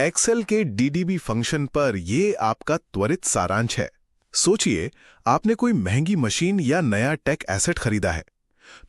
Excel के DDB function पर ये आपका त्वरित सारांश है। सोचिए, आपने कोई महंगी मशीन या नया टेक एसेट खरीदा है,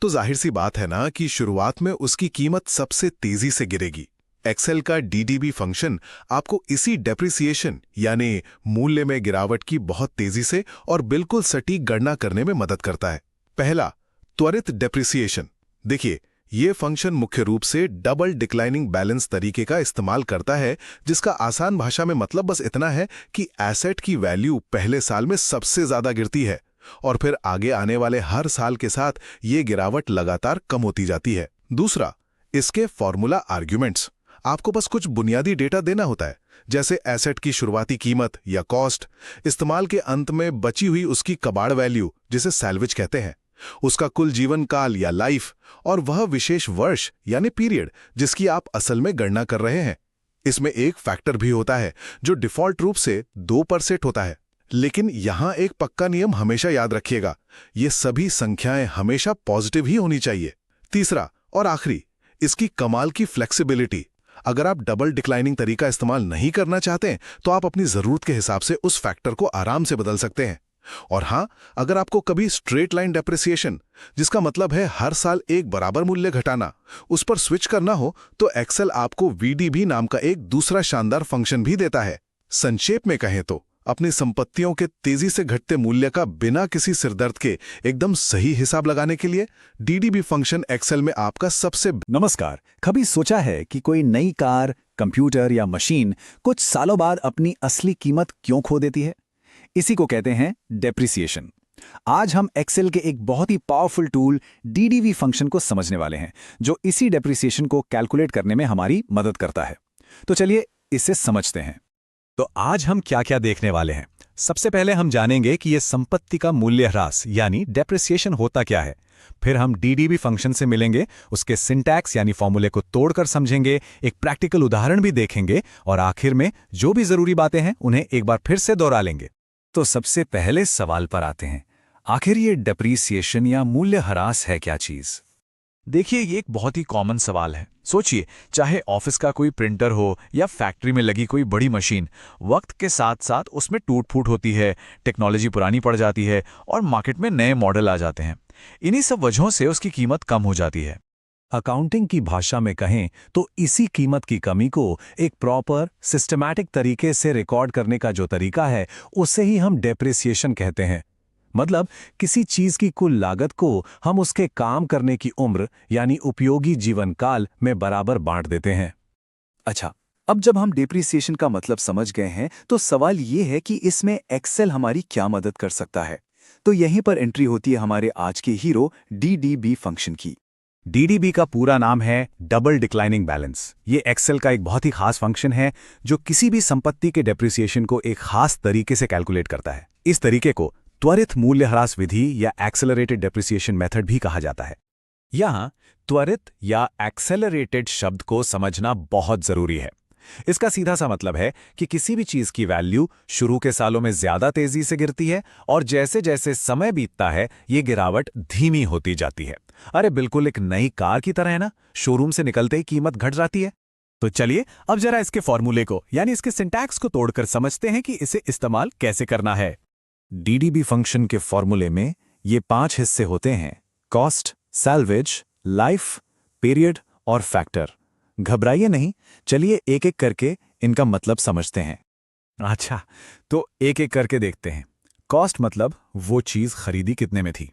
तो जाहिर सी बात है ना कि शुरुआत में उसकी कीमत सबसे तेजी से गिरेगी। एक्सेल का डीडीबी फंक्शन आपको इसी डेप्रिसिएशन यानी मूल्य में गिरावट की बहुत तेजी से और बिल्कुल सटीक गणना करने में मदद करता है। पहला, त्वरित डेप्रिसिएशन। देखिए, ये फंक्शन मुख्य रूप से डबल डिक्लाइनिंग बैलेंस तरीके का इस्तेमाल करता है, जिसका आसान भाषा में मतलब बस इतना है कि एसेट की वैल्यू पहले साल में सबसे ज्यादा गिरती है और फिर आगे आने वाले हर साल के साथ ये गिरावट लगातार कम होती जाती है। दूसरा, इसके फॉर्मूला आर्ग्यूमेंट्स। आपको बस कुछ बुनियादी डेटा देना होता है, जैसे एसेट की शुरुआती कीमत या कॉस्ट, इस्तेमाल के अंत में बची हुई उसकी कबाड़ वैल्यू जिसे सैल्वेज कहते हैं, उसका कुल जीवन काल या लाइफ, और वह विशेष वर्ष यानी पीरियड जिसकी आप असल में गणना कर रहे हैं। इसमें एक फैक्टर भी होता है जो डिफॉल्ट रूप से 2% होता है, लेकिन यहां एक पक्का नियम हमेशा याद रखिएगा, ये सभी संख्याएं हमेशा पॉजिटिव ही होनी चाहिए। तीसरा और आखिरी, इसकी कमाल की फ्लेक्सिबिलिटी। अगर आप डबल डिक्लाइनिंग तरीका इस्तेमाल नहीं करना चाहते तो आप अपनी जरूरत के हिसाब से उस फैक्टर को आराम से बदल सकते हैं। और हां, अगर आपको कभी स्ट्रेट लाइन डेप्रिसिएशन, जिसका मतलब है हर साल एक बराबर मूल्य घटाना, उस पर स्विच करना हो तो एक्सेल आपको वीडीबी नाम का एक दूसरा शानदार फंक्शन भी देता है। संक्षेप में कहें तो अपनी संपत्तियों के तेजी से घटते मूल्य का बिना किसी सिरदर्द के एकदम सही हिसाब लगाने के लिए डीडीबी फंक्शन एक्सेल में आपका सबसे। नमस्कार। कभी सोचा है कि कोई नई कार, कंप्यूटर या मशीन कुछ सालों बाद अपनी असली कीमत क्यों खो देती है? इसी को कहते हैं डेप्रिसिएशन। आज हम एक्सेल के एक बहुत ही पावरफुल टूल डीडीवी फंक्शन को समझने वाले हैं, जो इसी डेप्रिसिएशन को कैलकुलेट करने में हमारी मदद करता है। तो चलिए इसे समझते हैं। तो आज हम क्या क्या देखने वाले हैं। सबसे पहले हम जानेंगे कि यह संपत्ति का मूल्य ह्रास यानी डेप्रिसिएशन होता क्या है। फिर हम डीडीबी फंक्शन से मिलेंगे, उसके सिंटैक्स यानी फॉर्मूले को तोड़कर समझेंगे, एक प्रैक्टिकल उदाहरण भी देखेंगे और आखिर में जो भी जरूरी बातें हैं उन्हें एक बार फिर से दोहरा लेंगे। तो सबसे पहले सवाल पर आते हैं, आखिर ये डेप्रिसिएशन या मूल्य ह्रास है क्या चीज? देखिए, ये एक बहुत ही कॉमन सवाल है। सोचिए, चाहे ऑफिस का कोई प्रिंटर हो या फैक्ट्री में लगी कोई बड़ी मशीन, वक्त के साथ साथ उसमें टूट फूट होती है, टेक्नोलॉजी पुरानी पड़ जाती है और मार्केट में नए मॉडल आ जाते हैं। इन्हीं सब वजहों से उसकी कीमत कम हो जाती है। अकाउंटिंग की भाषा में कहें तो इसी कीमत की कमी को एक प्रॉपर सिस्टमैटिक तरीके से रिकॉर्ड करने का जो तरीका है, उसे ही हम डेप्रिसिएशन कहते हैं। मतलब किसी चीज की कुल लागत को हम उसके काम करने की उम्र यानी उपयोगी जीवन काल में बराबर बांट देते हैं। अच्छा, अब जब हम डेप्रिसिएशन का मतलब समझ गए हैं तो सवाल ये है कि इसमें एक्सेल हमारी क्या मदद कर सकता है। तो यहीं पर एंट्री होती है हमारे आज के हीरो डीडीबी फंक्शन की। डीडीबी का पूरा नाम है डबल डिक्लाइनिंग बैलेंस। ये एक्सेल का एक बहुत ही खास फंक्शन है जो किसी भी संपत्ति के डेप्रिसिएशन को एक खास तरीके से कैलकुलेट करता है। इस तरीके को त्वरित मूल्य ह्रास विधि या एक्सेलरेटेड डेप्रिसिएशन मेथड भी कहा जाता है। यहां त्वरित या एक्सेलरेटेड शब्द को समझना बहुत जरूरी है। इसका सीधा सा मतलब है कि किसी भी चीज की वैल्यू शुरू के सालों में ज्यादा तेजी से गिरती है और जैसे जैसे समय बीतता है ये गिरावट धीमी होती जाती है। अरे बिल्कुल एक नई कार की तरह है ना, शोरूम से निकलते ही कीमत घट जाती है। तो चलिए अब जरा इसके फॉर्मूले को यानी इसके सिंटैक्स को तोड़कर समझते हैं कि इसे इस्तेमाल कैसे करना है। डीडीबी फंक्शन के फॉर्मूले में ये 5 हिस्से होते हैं: कॉस्ट, सैल्वेज, लाइफ, पीरियड और फैक्टर। घबराइए नहीं, चलिए एक एक करके इनका मतलब समझते हैं। अच्छा, तो एक एक करके देखते हैं। कॉस्ट मतलब वो चीज खरीदी कितने में थी।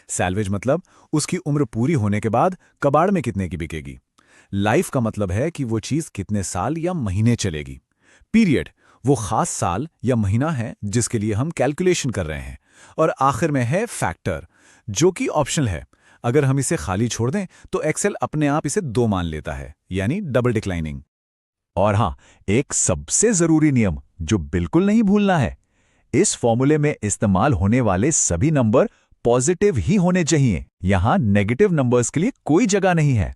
सैल्वेज मतलब उसकी उम्र पूरी होने के बाद कबाड़ में कितने की बिकेगी। लाइफ का मतलब है कि वो चीज कितने साल या महीने चलेगी। पीरियड वो खास साल या महीना है जिसके लिए हम कैलकुलेशन कर रहे हैं। और आखिर में है फैक्टर, जो कि ऑप्शनल है। अगर हम इसे खाली छोड़ दें तो एक्सेल अपने आप इसे 2 मान लेता है, यानी डबल डिक्लाइनिंग। और हां, एक सबसे जरूरी नियम जो बिल्कुल नहीं भूलना है, इस फॉर्मूले में इस्तेमाल होने वाले सभी नंबर पॉजिटिव ही होने चाहिए। यहां नेगेटिव नंबर्स के लिए कोई जगह नहीं है।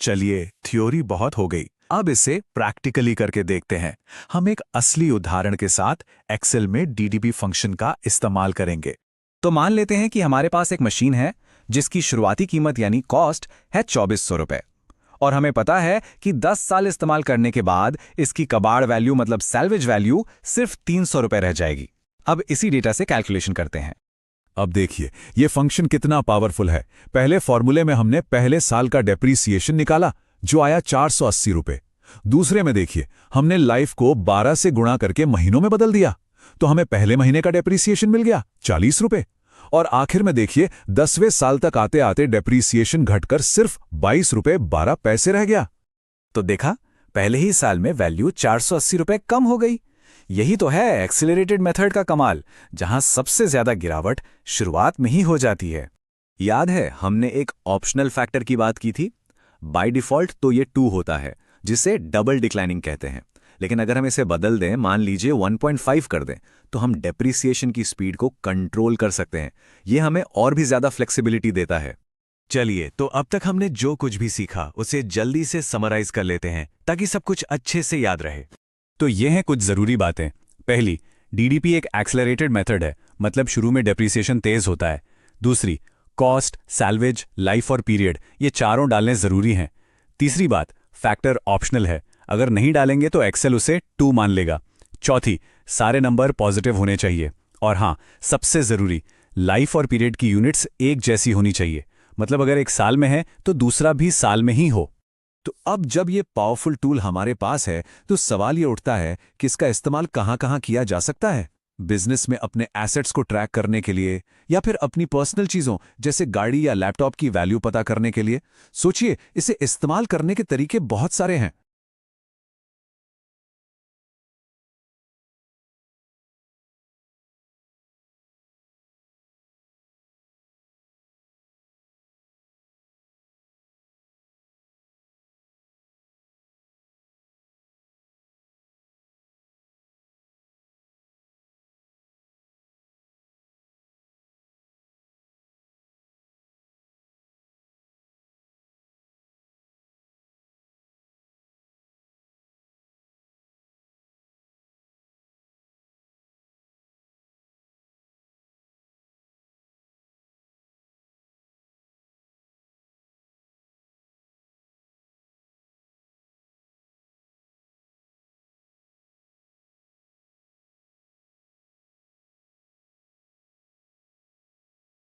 चलिए, थ्योरी बहुत हो गई, अब इसे प्रैक्टिकली करके देखते हैं। हम एक असली उदाहरण के साथ एक्सेल में डीडीबी फंक्शन का इस्तेमाल करेंगे। तो मान लेते हैं कि हमारे पास एक मशीन है जिसकी शुरुआती कीमत यानी कॉस्ट है 2400 रुपए और हमें पता है कि 10 साल इस्तेमाल करने के बाद इसकी कबाड़ वैल्यू मतलब सैल्वेज वैल्यू सिर्फ 300 रुपए रह जाएगी। अब इसी डेटा से कैलकुलेशन करते हैं। अब देखिए ये फंक्शन कितना पावरफुल है। पहले फॉर्मूले में हमने पहले साल का डेप्रीसिएशन निकाला जो आया 480 रुपए। दूसरे में देखिए हमने लाइफ को 12 से गुणा करके महीनों में बदल दिया तो हमें पहले महीने का डेप्रीसिएशन मिल गया 40 रुपए। और आखिर में देखिए 10वें साल तक आते आते डेप्रीसिएशन घटकर सिर्फ 22 रुपए 12 पैसे रह गया। तो देखा, पहले ही साल में वैल्यू 480 रुपए कम हो गई। यही तो है एक्सीलरेटेड मेथड का कमाल, जहां सबसे ज्यादा गिरावट शुरुआत में ही हो जाती है। याद है हमने एक ऑप्शनल फैक्टर की बात की थी? बाय डिफॉल्ट तो ये 2 होता है, जिसे डबल डिक्लाइनिंग कहते हैं। लेकिन अगर हम इसे बदल दें, मान लीजिए 1.5 कर दें, तो हम डेप्रिसिएशन की स्पीड को कंट्रोल कर सकते हैं। ये हमें और भी ज्यादा फ्लेक्सिबिलिटी देता है। चलिए, तो अब तक हमने जो कुछ भी सीखा उसे जल्दी से समराइज कर लेते हैं ताकि सब कुछ अच्छे से याद रहे। तो ये हैं कुछ जरूरी बातें। पहली, डीडीपी एक एक्सेलरेटेड मेथड है, मतलब शुरू में डेप्रिसिएशन तेज होता है। दूसरी, कॉस्ट, सैल्वेज, लाइफ और पीरियड ये चारों डालने जरूरी हैं। तीसरी बात, फैक्टर ऑप्शनल है, अगर नहीं डालेंगे तो एक्सेल उसे 2 मान लेगा। चौथी, सारे नंबर पॉजिटिव होने चाहिए। और हाँ, सबसे जरूरी, लाइफ और पीरियड की यूनिट्स एक जैसी होनी चाहिए, मतलब अगर एक साल में है तो दूसरा भी साल में ही हो। तो अब जब ये पावरफुल टूल हमारे पास है तो सवाल ये उठता है कि इसका इस्तेमाल कहाँ-कहाँ किया जा सकता है। बिजनेस में अपने एसेट्स को ट्रैक करने के लिए, या फिर अपनी पर्सनल चीज़ों जैसे गाड़ी या लैपटॉप की वैल्यू पता करने के लिए। सोचिए, इसे इस्तेमाल करने के तरीके बहुत सारे हैं।